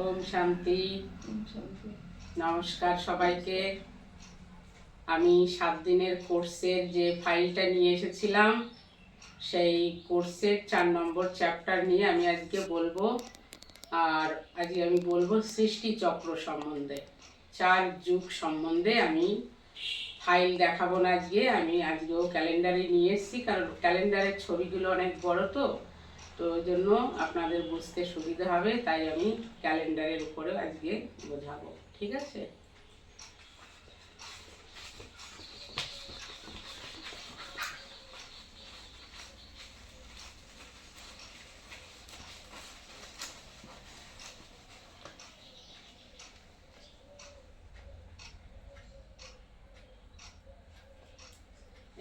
ওম শান্তি। নমস্কার সবাইকে। আমি 7 দিনের কোর্সের যে ফাইলটা নিয়ে এসেছিলাম সেই কোর্সের 4 নম্বর চ্যাপ্টার নিয়ে আমি আজকে বলবো। আর আজকে আমি বলবো সৃষ্টি চক্র সম্বন্ধে, 4 যুগ সম্বন্ধে আমি ফাইল দেখাবো না আজকে। আমি আজকেও ক্যালেন্ডারে নিয়ে এসেছি, কারণ ক্যালেন্ডারের ছবিগুলো অনেক বড়, তো ওই জন্য আপনাদের বুঝতে সুবিধা হবে, তাই আমি ক্যালেন্ডারের উপরে আজকে বোঝাবো। ঠিক আছে?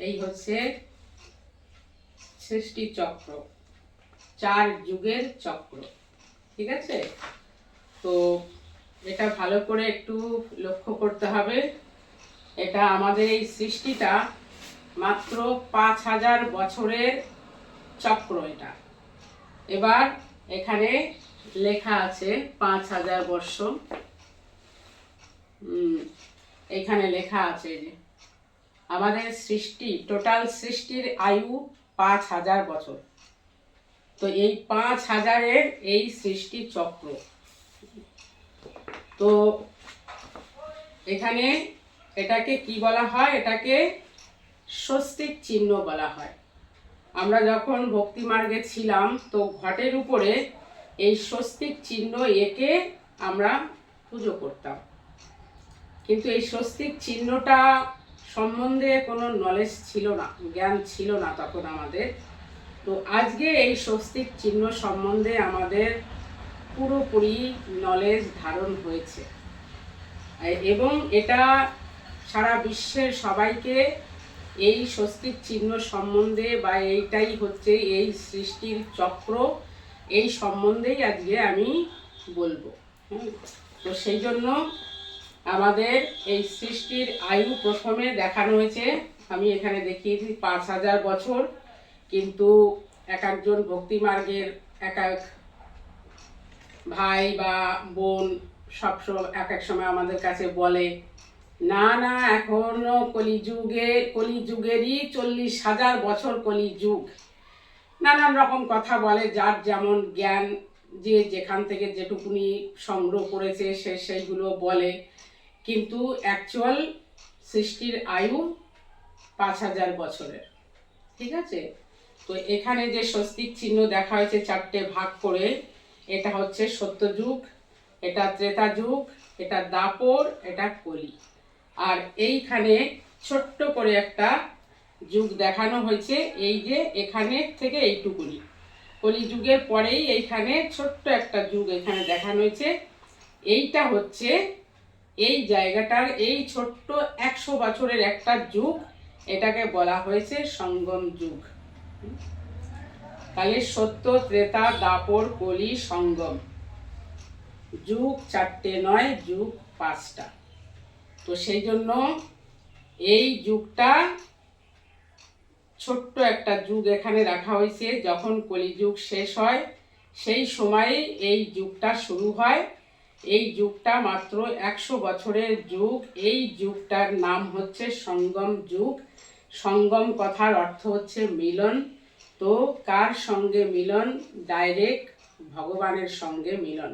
এই হচ্ছে সৃষ্টি চক্র, 4 যুগের চক্র। ঠিক আছে? তো এটা ভালো করে একটু লক্ষ্য করতে হবে। এটা আমাদের এই সৃষ্টিটা মাত্র 5000 বছরের চক্র এটা। এবার এখানে লেখা আছে 5000 বর্ষ। এখানে লেখা আছে যে আমাদের সৃষ্টি, টোটাল সৃষ্টির আয়ু 5000 বছর। তো এই 5000-এর এই সৃষ্টি চক্র। তো এখানে এটাকে কি বলা হয়? এটাকে স্বস্তিক চিহ্ন বলা হয়। আমরা যখন ভক্তি মার্গে ছিলাম, তো ঘটের উপরে এই স্বস্তিক চিহ্ন এঁকে আমরা পুজো করতাম, কিন্তু এই স্বস্তিক চিহ্নটা সম্বন্ধে কোনো নলেজ ছিল না, জ্ঞান ছিল না তখন আমাদের। তো আজকে এই স্বস্তিক চিহ্ন সম্বন্ধে আমাদের পুরোপুরি নলেজ ধারণ হয়েছে, এবং এটা সারা বিশ্বের সবাইকে এই স্বস্তিক চিহ্ন সম্বন্ধে, বা এইটাই হচ্ছে এই সৃষ্টির চক্র, এই সম্বন্ধেই আজকে আমি বলবো। তো সেই জন্য আমাদের এই সৃষ্টির আয়ু প্রথমে দেখানো হয়েছে, আমি এখানে দেখিয়েছি 5000 বছর। কিন্তু এক একজন ভক্তি মার্গের এক এক ভাই বা বোন সব এক এক সময় আমাদের কাছে বলে, না না, এখনো কলিযুগেরই 40,000 বছর কলিযুগ। নানান রকম কথা বলে, যার যেমন জ্ঞান, যে যেখান থেকে যেটুকুনি সংগ্রহ করেছে সে সেইগুলো বলে। কিন্তু অ্যাকচুয়াল সৃষ্টির আয়ু 5000 বছরের। ঠিক আছে? তো এখানে যে স্বস্তিক চিহ্ন দেখা হয়েছে 4টে ভাগ করে, এটা হচ্ছে সত্যযুগ, এটা ত্রেতা যুগ, এটা দাপর, এটা কলি। আর এইখানে ছোট্ট করে একটা যুগ দেখানো হয়েছে, এই যে এখানে থেকে এইটুকুনি কলিযুগের পরেই এইখানে ছোট্ট একটা যুগ এখানে দেখানো হয়েছে। এইটা হচ্ছে এই জায়গাটার এই ছোট্ট 100 বছরের একটা যুগ, এটাকে বলা হয়েছে সঙ্গম যুগ। তাহলে সত্য, ত্রেতা, দাপর, কলি, সঙ্গম যুগ 4টে নয়, যুগ 5টা। তো সেই জন্য এই যুগটা ছোট্ট একটা যুগ এখানে রাখা হয়েছে। যখন কলিযুগ শেষ হয় সেই সময়ে এই যুগটা শুরু হয়। এই যুগটা মাত্র 100 বছরের যুগ। এই যুগটার নাম হচ্ছে সঙ্গম যুগ। সঙ্গম কথার অর্থ হচ্ছে মিলন। তো কার সঙ্গে মিলন? ডাইরেক্ট ভগবানের সঙ্গে মিলন।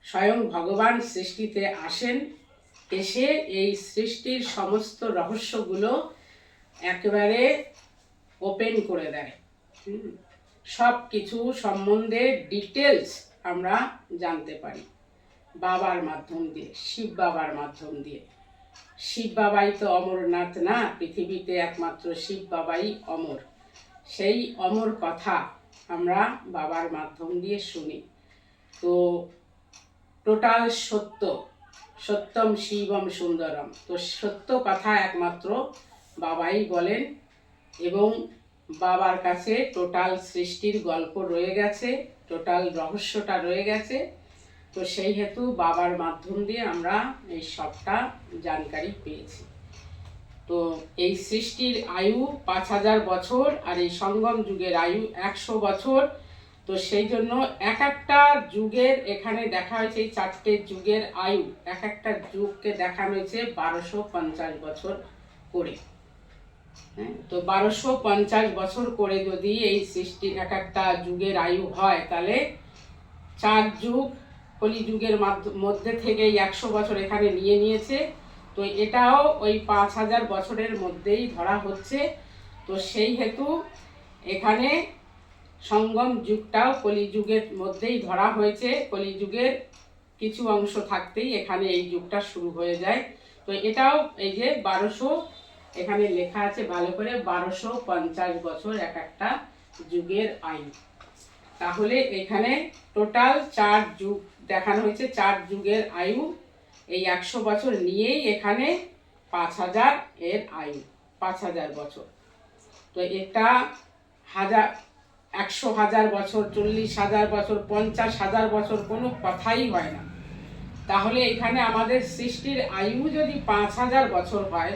স্বয়ং ভগবান সৃষ্টিতে আসেন, এসে এই সৃষ্টির সমস্ত রহস্যগুলো একেবারে ওপেন করে দেয়। সব কিছু সম্বন্ধে ডিটেলস আমরা জানতে পারি বাবার মাধ্যম দিয়ে, শিব বাবার মাধ্যম দিয়ে। শিব বাবাই তো অমরনাথ না, পৃথিবীতে একমাত্র শিব বাবাই অমর। সেই অমর কথা আমরা বাবার মাধ্যম দিয়ে শুনি। তো টোটাল সত্য, সত্যম শিবম সুন্দরম। তো সত্য কথা একমাত্র বাবাই বলেন, এবং বাবার কাছে টোটাল সৃষ্টির গল্প রয়ে গেছে, টোটাল রহস্যটা রয়ে গেছে। তো সেই হেতু বাবার মাধ্যম দিয়ে আমরা এই সবটা জানকারি পেয়েছি। তো এই সৃষ্টির আয়ু 5000 বছর, আর এই সঙ্গম যুগের আয়ু 100 বছর। তো সেই জন্য এক একটা যুগের এখানে দেখা হয়েছে, এই 4টে যুগের আয়ু, এক একটা যুগকে দেখানো হয়েছে 1250 বছর করে। হ্যাঁ, তো 1250 বছর করে যদি এই সৃষ্টির এক একটা যুগের আয়ু হয়, তাহলে 4 যুগ কলিযুগের মধ্যে থেকে 100 বছর এখানে নিয়ে নিয়েছে। তো এটাও ওই 5000 বছরের মধ্যেই ধরা হচ্ছে। তো সেই হেতু এখানে সঙ্গম যুগটাও কলিযুগের মধ্যেই ধরা হয়েছে। কলিযুগের কিছু অংশ থাকতেই এখানে এই যুগটা শুরু হয়ে যায়। তো এটাও এই যে 1200, এখানে লেখা আছে ভালো করে, 1250 বছর এক একটা যুগের আয়ু। তাহলে এখানে টোটাল 4 যুগ দেখানো হয়েছে, 4 যুগের আয়ু। এই 100 বছর নিয়েই এখানে 5000 এর আয়ু, 5000 বছর। তো এটা 100,000 বছর, 40,000 বছর, 50,000 বছর কোনো কথাই হয় না। তাহলে এখানে আমাদের সৃষ্টির আয়ু যদি 5000 বছর হয়,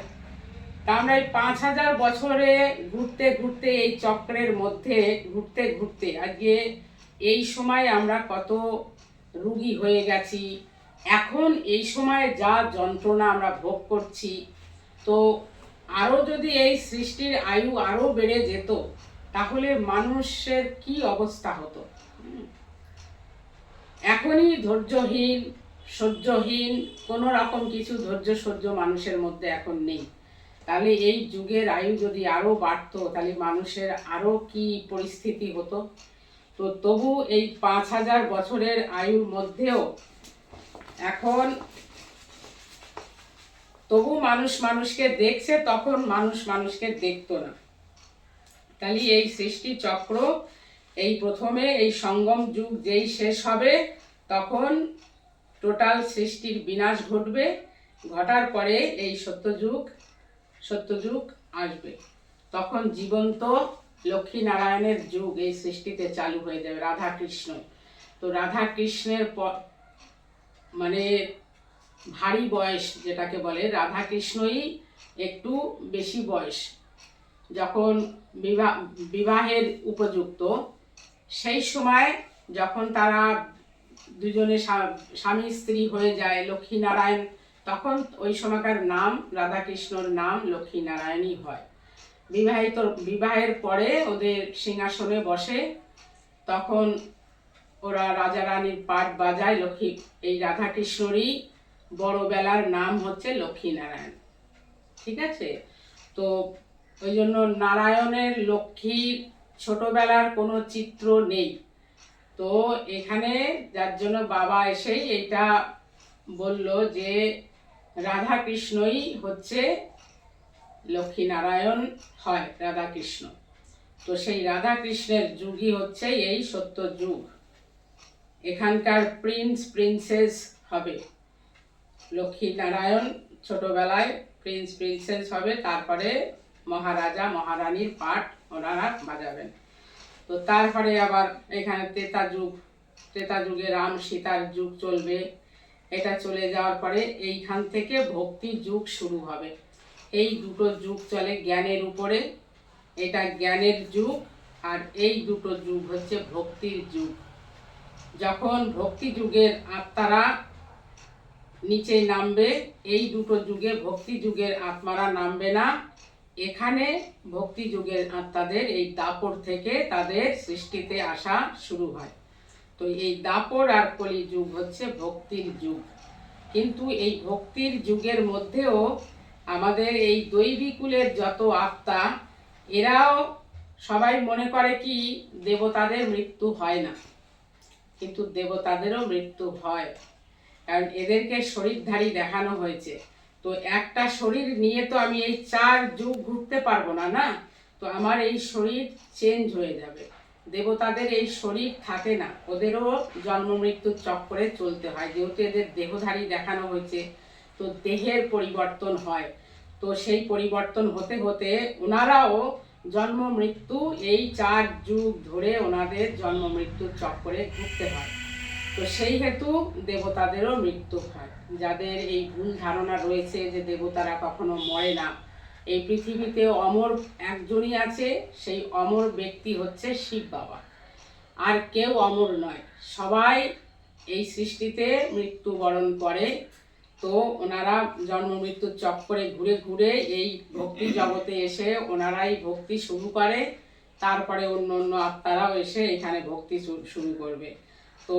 তা আমরা এই 5000 বছরে ঘুরতে ঘুরতে, এই চক্রের মধ্যে ঘুরতে ঘুরতে আজকে এই সময় আমরা কত রোগী হয়ে গেছি। এখন এই সময়ে যা যন্ত্রণা আমরা ভোগ করছি, তো আরও যদি এই সৃষ্টির আয়ু আরও বেড়ে যেত, তাহলে মানুষের কি অবস্থা হতো। এখনই ধৈর্যহীন, সহ্যহীন, কোনো রকম কিছু ধৈর্য সহ্য মানুষের মধ্যে এখন নেই। তাহলে এই যুগের আয়ু যদি আরও বাড়তো, তাহলে মানুষের আরও কি পরিস্থিতি হতো। তো তবু এই 5000 বছরের আয়ুর মধ্যেও এখন তবু মানুষ মানুষকে দেখছে, তখন মানুষ মানুষকে দেখতো না। তাহলে এই সৃষ্টি চক্র, এই প্রথমে এই সঙ্গম যুগ যেই শেষ হবে, তখন টোটাল সৃষ্টির বিনাশ ঘটবে। ঘটার পরে এই সত্যযুগ আসবে। তখন জীবন্ত লক্ষ্মীনারায়ণের যুগ এই সৃষ্টিতে চালু হয়ে যাবে, রাধা কৃষ্ণ। তো রাধা কৃষ্ণের মানে ভারী বয়স যেটাকে বলে, রাধা কৃষ্ণই একটু বেশি বয়স, যখন বিবাহের উপযুক্ত, সেই সময় যখন তারা দুজনে স্বামী স্ত্রী হয়ে যায়, লক্ষ্মীনারায়ণ, তখন ওই সময়কার নাম, রাধাকৃষ্ণর নাম লক্ষ্মীনারায়ণই হয়। বিবাহের পরে ওদের সিংহাসনে বসে, তখন ওরা রাজা রানীর পাট বাজায়, এই রাধাকৃষ্ণরই বড়বেলার নাম হচ্ছে লক্ষ্মীনারায়ণ। ঠিক আছে? তো ওই জন্য নারায়ণের লক্ষ্মীর ছোটবেলার কোনো চিত্র নেই। তো এখানে যার জন্য বাবা এসেই এইটা বলল যে রাধাকৃষ্ণই হচ্ছে লক্ষ্মীনারায়ণ হয়, রাধাকৃষ্ণ। তো সেই রাধাকৃষ্ণের যুগই হচ্ছে এই সত্য যুগ। এখানকার প্রিন্সেস হবে লক্ষ্মীনারায়ণ, ছোটবেলায় প্রিন্সেস হবে, তারপরে মহারাজা মহারানীর পাঠ ওনারা বাজাবেন। তো তারপরে আবার এখানে ত্রেতা যুগে রাম সীতার যুগ চলবে। এটা চলে যাওয়ার পরে এইখান থেকে ভক্তি যুগ শুরু হবে। এই দুটো যুগ চলে জ্ঞানের উপরে, এটা জ্ঞানের যুগ, আর এই দুটো যুগ হচ্ছে ভক্তির যুগ। যখন ভক্তি যুগের আত্মারা নিচে নামবে, এই দুটো যুগে ভক্তি যুগের আত্মারা নামবে না। এখানে ভক্তি যুগের আত্মাদের এই দাপর থেকে তাদের সৃষ্টিতে আসা শুরু হয়। তো এই দাপর আর কলি যুগ হচ্ছে ভক্তির যুগ। কিন্তু এই ভক্তির যুগের মধ্যেও আমাদের এই দৈবী কুলের যত আত্মা, এরাও সবাই মনে করে কি দেবতাদের মৃত্যু হয় না, কিন্তু দেবতাদেরও মৃত্যু হয়, কারণ এদেরকে শরীরধারী দেখানো হয়েছে। তো একটা শরীর নিয়ে তো আমি এই 4 যুগ ঘুরতে পারবো না, না। তো আমার এই শরীর চেঞ্জ হয়ে যাবে। দেবতাদের এই শরীর থাকে না, ওদেরও জন্ম মৃত্যুর চক্করে চলতে হয়, যেহেতু এদের দেহধারী দেখানো হয়েছে। তো দেহের পরিবর্তন হয়। তো সেই পরিবর্তন হতে হতে ওনারাও জন্ম মৃত্যু, এই 4 যুগ ধরে ওনাদের জন্ম মৃত্যুর চক্করে ঘুরতে হয়। তো সেই হেতু দেবতাদেরও মৃত্যু হয়। যাদের এই ভুল ধারণা রয়েছে যে দেবতারা কখনো মরে না, এই পৃথিবীতে অমর একজনই আছে, সেই অমর ব্যক্তি হচ্ছে শিব বাবা। আর কেউ অমর নয়, সবাই এই সৃষ্টিতে মৃত্যুবরণ করে। তো ওনারা জন্ম মৃত্যুর চক্করে ঘুরে ঘুরে এই ভক্তি জগতে এসে ওনারাই ভক্তি শুরু করে, তারপরে অন্য অন্য আত্মারাও এসে এখানে ভক্তি শুরু করবে। তো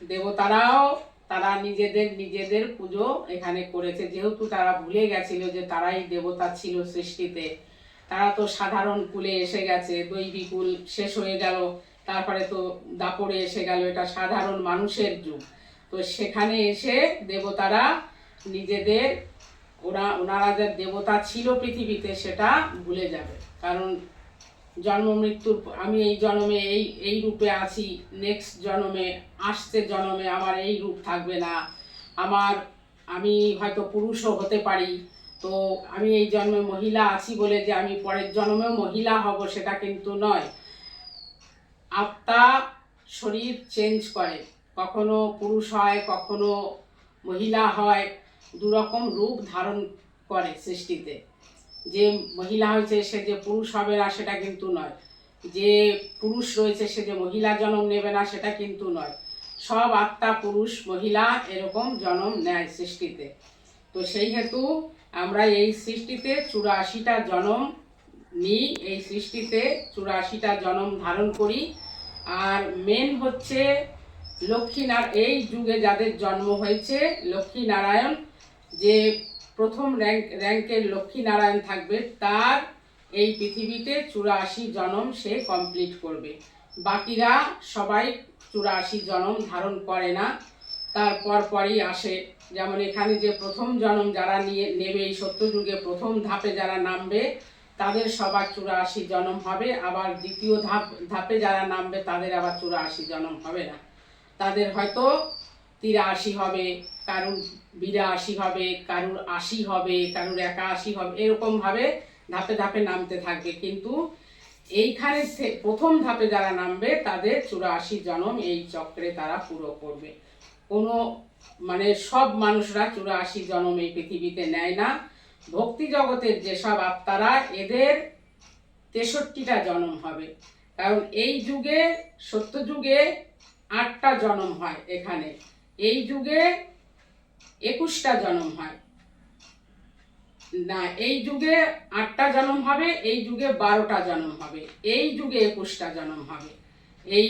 দেবতারাও তারা নিজেদের নিজেদের পুজো এখানে করেছে, যেহেতু তারা ভুলে গেছিল যে তারাই দেবতা ছিল সৃষ্টিতে। তারা তো সাধারণ কুলে এসে গেছে, দৈবী কুল শেষ হয়ে গেল, তারপরে তো দাপড়ে এসে গেল, এটা সাধারণ মানুষের যুগ। তো সেখানে এসে দেবতারা নিজেদের ওনারা যে দেবতা ছিল পৃথিবীতে সেটা ভুলে যাবে। কারণ জন্ম মৃত্যুর, আমি এই জন্মে এই রূপে আছি, নেক্সট জন্মে আসছে জন্মে আমার এই রূপ থাকবে না, আমি হয়তো পুরুষও হতে পারি। তো আমি এই জন্মে মহিলা আছি বলে যে আমি পরের জন্মেও মহিলা হব সেটা কিন্তু নয়। আত্মা শরীর চেঞ্জ করে, কখনো পুরুষ হয় কখনো মহিলা হয়, দুরকম রূপ ধারণ করে সৃষ্টিতে। যে মহিলা হয়েছে সে যে পুরুষ হবে না সেটা কিন্তু নয়, যে পুরুষ রয়েছে সে যে মহিলা জন্ম নেবে না সেটা কিন্তু নয়। সব আত্মা পুরুষ মহিলা এরকম জন্ম নেয় সৃষ্টিতে। তো সেই হেতু আমরা এই সৃষ্টিতে 84টা জন্ম নিই, এই সৃষ্টিতে 84টা জন্ম ধারণ করি। আর মেন হচ্ছে এই যুগে যাদের জন্ম হয়েছে লক্ষ্মীনারায়ণ, যে প্রথম র্যাঙ্কের লক্ষ্মীনারায়ণ থাকবে, তার এই পৃথিবীতে 84 জন্ম সে কমপ্লিট করবে। বাকিরা সবাই 84 জন্ম ধারণ করে না, তারপর পরই আসে। যেমন এখানে যে প্রথম জন্ম যারা নেবে, এই সত্যযুগে প্রথম ধাপে যারা নামবে তাদের সবার 84 জন্ম হবে। আবার দ্বিতীয় ধাপে যারা নামবে তাদের আবার 84 জন্ম হবে না, তাদের হয়তো 83 হবে, কারুর 82 হবে, কারুর 80 হবে, কারুর 81 হবে, এরকমভাবে ধাপে ধাপে নামতে থাকবে। কিন্তু এইখানে প্রথম ধাপে যারা নামবে তাদের 84 জন্ম এই চক্রে তারা পুরো করবে। কোনো সব মানুষরা 84 জন্ম এই পৃথিবীতে নেয় না। ভক্তি জগতের যেসব আত্মারা, এদের 63টা জন্ম হবে। কারণ এই যুগে সত্যযুগে 8টা জন্ম হয়, এখানে এই যুগে 21টা জন্ম হয় না, এই যুগে 8টা জন্ম হবে, এই যুগে 12টা জন্ম হবে, এই যুগে 21টা জন্ম হবে। এই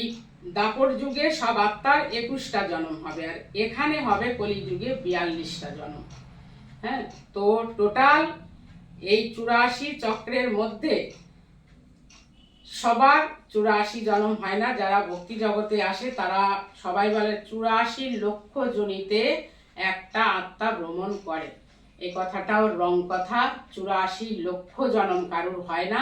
দাপর যুগে সব আত্মার 21টা জন্ম হবে, আর এখানে হবে কলিযুগে 42টা জন্ম। হ্যাঁ, তো টোটাল এই 84 চক্রের মধ্যে সবার 84 জন্ম হয় না। যারা ভক্তি জগতে আসে তারা সবাই বলে 84 লক্ষ জনিতে একটা আত্মা ভ্রমণ করে। এই কথাটাও রং কথা, 84 লক্ষ জন্ম কারুর হয় না।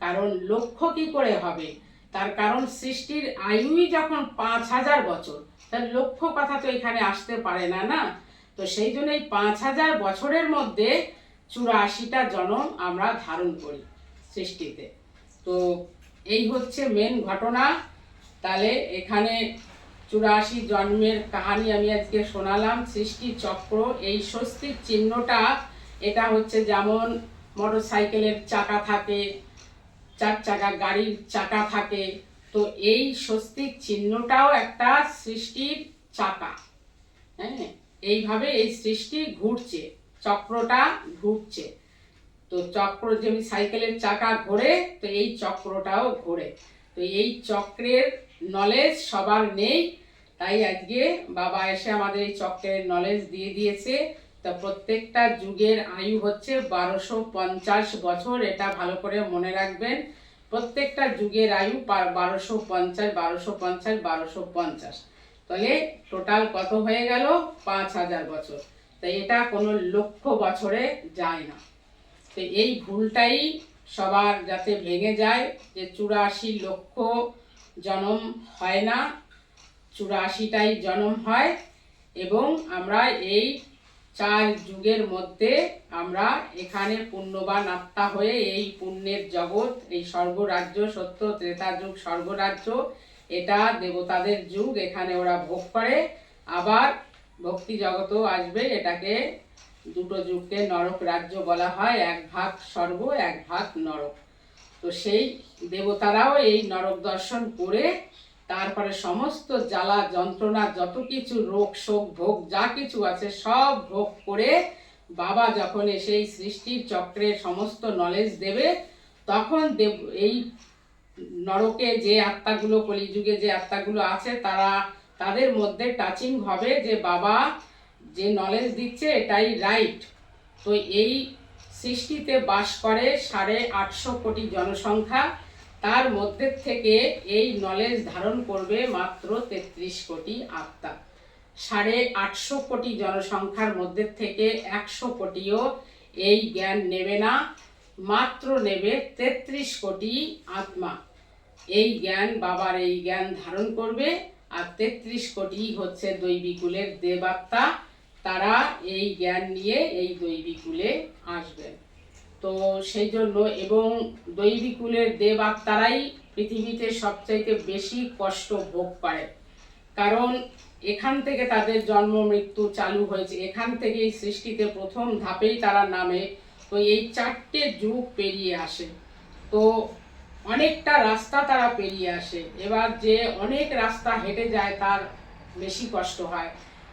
কারণ লক্ষ কি করে হবে, তার কারণ সৃষ্টির আয়ুই যখন 5000 বছর, তার লক্ষ কথা তো এখানে আসতে পারে না। না, তো সেই জন্য এই 5000 বছরের মধ্যে 84টা জন্ম আমরা ধারণ করি সৃষ্টিতে। তো এই হচ্ছে মেন ঘটনা। তাহলে এখানে 84 জন্মের কাহিনী আমি আজকে শোনালাম। সৃষ্টি চক্র, এই স্বস্তিক চিহ্নটা, এটা হচ্ছে যেমন মোটর সাইকেলের চাকা থাকে, 4 চাকা গাড়ির চাকা থাকে, তো এই স্বস্তিক চিহ্নটাও একটা সৃষ্টির চাকা। হ্যাঁ, এইভাবে এই সৃষ্টি ঘুরছে, চক্রটা ঘুরছে। তো চক্র যেমন সাইকেলের চাকা ঘোরে, তো এই চক্রটাও ঘোরে। তো এই চক্রের নলেজ সবার নেই, তাই আজকে বাবা এসে আমাদের এই চক্রের নলেজ দিয়ে দিয়েছে। তো প্রত্যেকটা যুগের আয়ু হচ্ছে 1250 বছর, এটা ভালো করে মনে রাখবেন। প্রত্যেকটা যুগের আয়ু 1250, 1250, 1250। তাহলে টোটাল কত হয়ে গেল? 5000 বছর। তাই এটা কোনো লক্ষ বছরে যায় না। তো এই ভুলটাই সবার যাতে ভেঙে যায়, যে 84 লক্ষ জন্ম হয় না, 84টাই জন্ম হয়। এবং আমরা এই 4 যুগের মধ্যে আমরা এখানে পুণ্যবান আত্মা হয়ে এই পুণ্যের জগৎ, এই স্বর্গরাজ্য, সত্য ত্রেতা যুগ স্বর্গরাজ্য, এটা দেবতাদের যুগ, এখানে ওরা ভোগ করে। আবার ভক্তি জগতও আসবে, এটাকে দুটো যুগকে নরক রাজ্য বলা হয়, এক ভাগ স্বর্গ এক ভাগ নরক। তো সেই দেবতারাও এই নরক দর্শন করে তারপরে সমস্ত জ্বালা যন্ত্রণা যত কিছু রোগ শোক ভোগ যা কিছু আছে সব ভোগ করে বাবা যখন এসে এই সৃষ্টির চক্রের সমস্ত নলেজ দেবে, তখন দেব এই নরকে যে আত্মাগুলো, কলিযুগে যে আত্মাগুলো আছে, তাদের মধ্যে টাচিং হবে যে বাবা যে নলেজ দিচ্ছে এটাই রাইট। তো এই সৃষ্টিতে বাস করে 850 কোটি জনসংখ্যা, তার মধ্যে থেকে এই নলেজ ধারণ করবে মাত্র 33 কোটি আত্মা। 850 কোটি জনসংখ্যার মধ্যে থেকে 100 কোটিও এই জ্ঞান নেবে না, মাত্র নেবে 33 কোটি আত্মা। এই জ্ঞান, বাবার এই জ্ঞান ধারণ করবে, আর 33 কোটি হচ্ছে দৈবিকুলের দেবাত্মা, তারা এই জ্ঞান নিয়ে এই দৈবিকুলে আসবেন। তো সেই জন্য, এবং দৈবিকুলের দেবাত্মারাই পৃথিবীতে সবচাইতে বেশি কষ্ট ভোগ করে, কারণ এখান থেকে তাদের জন্ম মৃত্যু চালু হয়েছে, এখান থেকে এই সৃষ্টিতে প্রথম ধাপেই তারা নামে। তো এই 4টে যুগ পেরিয়ে আসে, তো অনেকটা রাস্তা তারা পেরিয়ে আসে। এবার যে অনেক রাস্তা হেঁটে যায় তার বেশি কষ্ট হয়,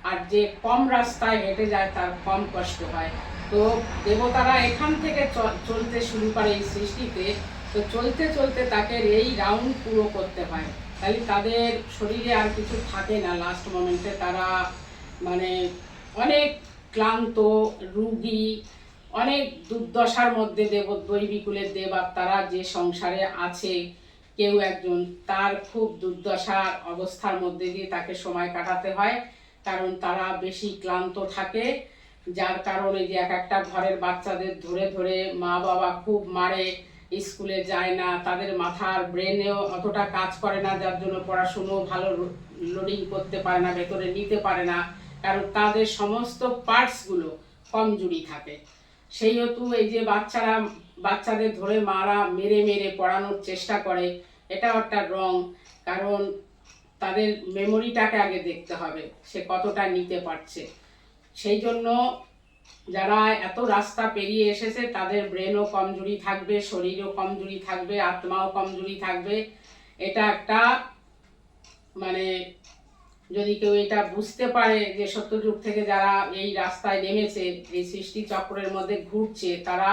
আর যে কম রাস্তায় হেঁটে যায় তার কম কষ্ট হয়। তো দেবতারা এখান থেকে চলতে শুরু করে এই সৃষ্টিতে, তো চলতে চলতে তাকে এই রাউন্ড পুরো করতে হয়, তাহলে তাদের শরীরে আর কিছু থাকে না। লাস্ট মোমেন্টে তারা মানে অনেক ক্লান্ত, রুগী, অনেক দুর্দশার মধ্যে দৈবিকুলের দেবাত্মারা যে সংসারে আছে, কেউ একজন তার খুব দুর্দশার অবস্থার মধ্যে দিয়ে তাকে সময় কাটাতে হয়, কারণ তারা বেশি ক্লান্ত থাকে। যার কারণে যে এক একটা ঘরের বাচ্চাদের ধরে ধরে মা বাবা খুব মারে, স্কুলে যায় না, তাদের মাথার ব্রেনেও অতটা কাজ করে না, যার জন্য পড়াশুনো ভালো লোডিং করতে পারে না, ভেতরে নিতে পারে না, কারণ তাদের সমস্ত পার্টসগুলো কমজোরি থাকে। সেই হেতু এই যে বাচ্চাদের ধরে মারা মেরে মেরে পড়ানোর চেষ্টা করে, এটাও একটা রং, কারণ তাদের মেমোরিটাকে আগে দেখতে হবে সে কতটা নিতে পারছে। সেই জন্য যারা এত রাস্তা পেরিয়ে এসেছে তাদের ব্রেনও কমজোরি থাকবে, শরীরও কমজোরি থাকবে, আত্মাও কমজোরি থাকবে। এটা একটা মানে যদি কেউ এটা বুঝতে পারে যে সত্যযুগ থেকে যারা এই রাস্তায় নেমেছে, এই সৃষ্টি চক্রের মধ্যে ঘুরছে, তারা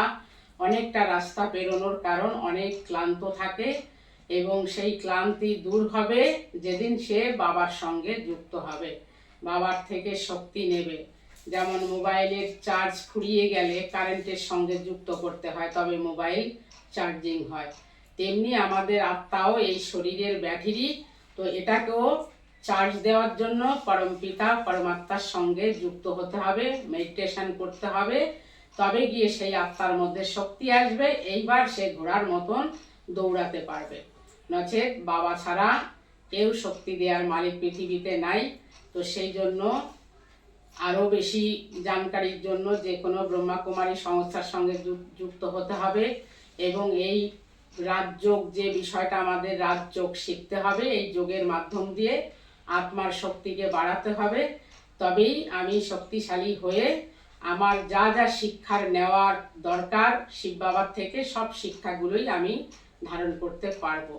অনেকটা রাস্তা পেরোনোর কারণ অনেক ক্লান্ত থাকে, এবং সেই ক্লান্তি দূর হবে যেদিন সে বাবার সঙ্গে যুক্ত হবে, বাবার থেকে শক্তি নেবে। যেমন মোবাইলের চার্জ ফুরিয়ে গেলে কারেন্টের সঙ্গে যুক্ত করতে হয়, তবে মোবাইল চার্জিং হয়, তেমনি আমাদের আত্মাও এই শরীরের ব্যাটারি, তো এটাকেও চার্জ দেওয়ার জন্য পরমপিতা পরমাত্মার সঙ্গে যুক্ত হতে হবে, মেডিটেশন করতে হবে, তবে গিয়ে সেই আত্মার মধ্যে শক্তি আসবে, এইবার সে ঘোড়ার মতন দৌড়াতে পারবে। নচেত বাবা ছাড়া কেউ শক্তি দেওয়ার মালিক পৃথিবীতে নাই। তো সেই জন্য আরও বেশি জানকারির জন্য যে কোনো ব্রহ্মাকুমারী সংস্থার সঙ্গে যুক্ত হতে হবে, এবং এই রাজযোগ যে বিষয়টা আমাদের রাজযোগ শিখতে হবে, এই যোগের মাধ্যম দিয়ে আত্মার শক্তিকে বাড়াতে হবে, তবেই আমি শক্তিশালী হয়ে আমার যা যা শিক্ষার নেওয়ার দরকার শিব বাবার থেকে সব শিক্ষাগুলোই আমি ধারণ করতে পারবো,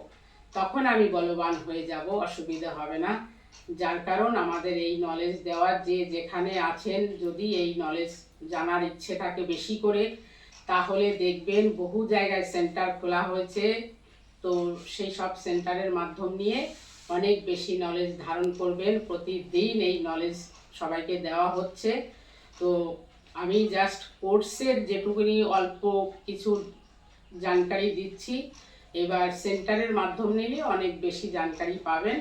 তখন আমি বলবান হয়ে যাব, অসুবিধা হবে না। যার কারণ আমাদের এই নলেজ দেওয়ার, যে যেখানে আছেন যদি এই নলেজ জানার ইচ্ছে থাকে বেশি করে, তাহলে দেখবেন বহু জায়গায় সেন্টার খোলা হয়েছে, তো সেই সব সেন্টারের মাধ্যম নিয়ে অনেক বেশি নলেজ ধারণ করবেন। প্রতিদিন এই নলেজ সবাইকে দেওয়া হচ্ছে। তো আমি জাস্ট কোর্সের যেটুকুনি অল্প কিছু জানকারি দিচ্ছি, এবার সেন্টারের মাধ্যম নিলে অনেক বেশি জানকারি পাবেন।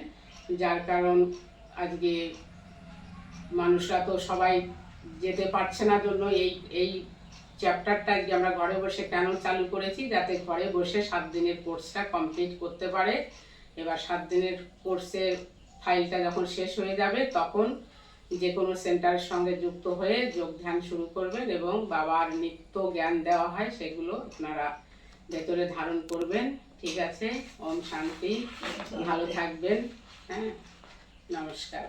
যার কারণ আজকে মানুষরা তো সবাই যেতে পারছে না, জন্য এই চ্যাপ্টারটা আজকে আমরা ঘরে বসে কেন চালু করেছি, যাতে ঘরে বসে 7 দিনের কোর্সটা কমপ্লিট করতে পারে। এবার 7 দিনের কোর্সের ফাইলটা যখন শেষ হয়ে যাবে, তখন যে কোনো সেন্টারের সঙ্গে যুক্ত হয়ে যোগ ধ্যান শুরু করবেন, এবং বাবার নিত্য জ্ঞান দেওয়া হয় সেগুলো আপনারা ভেতরে ধারণ করবেন। ঠিক আছে, ওম শান্তি, ভালো থাকবেন। হ্যাঁ, নমস্কার।